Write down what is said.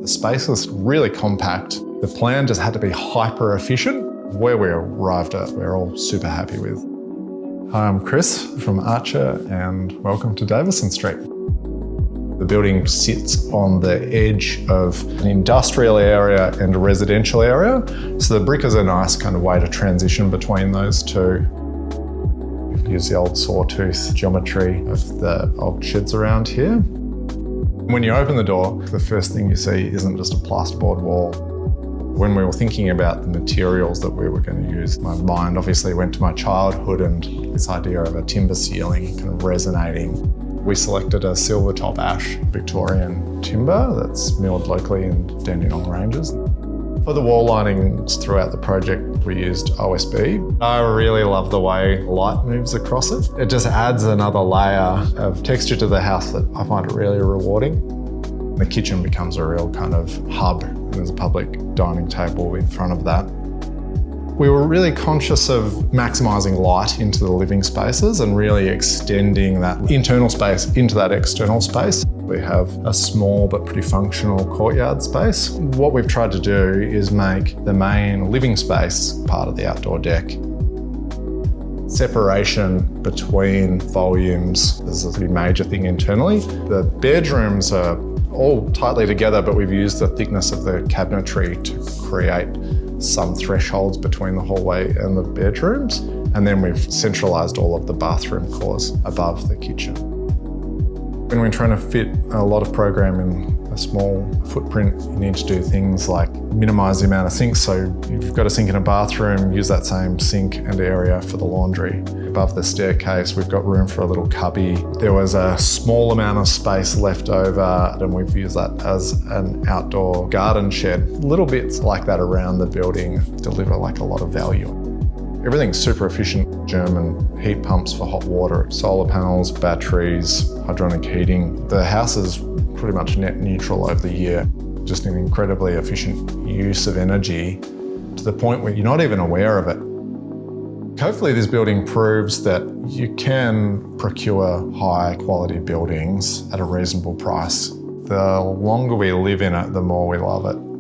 The space was really compact. The plan just had to be hyper efficient. Where we arrived at, we're all super happy with. Hi, I'm Chris from Archer and welcome to Davison Street. The building sits on the edge of an industrial area and a residential area. So the brick is a nice kind of way to transition between those two. We've used the old sawtooth geometry of the old sheds around here. When you open the door, the first thing you see isn't just a plasterboard wall. When we were thinking about the materials that we were going to use, my mind obviously went to my childhood and this idea of a timber ceiling kind of resonating. We selected a silver top ash Victorian timber that's milled locally in Dandenong Ranges. For the wall linings throughout the project, we used OSB. I really love the way light moves across it. It just adds another layer of texture to the house that I find it really rewarding. The kitchen becomes a real kind of hub, and there's a public dining table in front of that. We were really conscious of maximising light into the living spaces and really extending that internal space into that external space. We have a small but pretty functional courtyard space. What we've tried to do is make the main living space part of the outdoor deck. Separation between volumes is a pretty major thing internally. The bedrooms are all tightly together, but we've used the thickness of the cabinetry to create some thresholds between the hallway and the bedrooms. And then we've centralised all of the bathroom cores above the kitchen. When we're trying to fit a lot of program in a small footprint, you need to do things like minimise the amount of sinks. So if you've got a sink in a bathroom, use that same sink and area for the laundry. Above the staircase, we've got room for a little cubby. There was a small amount of space left over and we've used that as an outdoor garden shed. Little bits like that around the building deliver like a lot of value. Everything's super efficient. German heat pumps for hot water, solar panels, batteries, hydronic heating. The house is pretty much net neutral over the year. Just an incredibly efficient use of energy to the point where you're not even aware of it. Hopefully this building proves that you can procure high quality buildings at a reasonable price. The longer we live in it, the more we love it.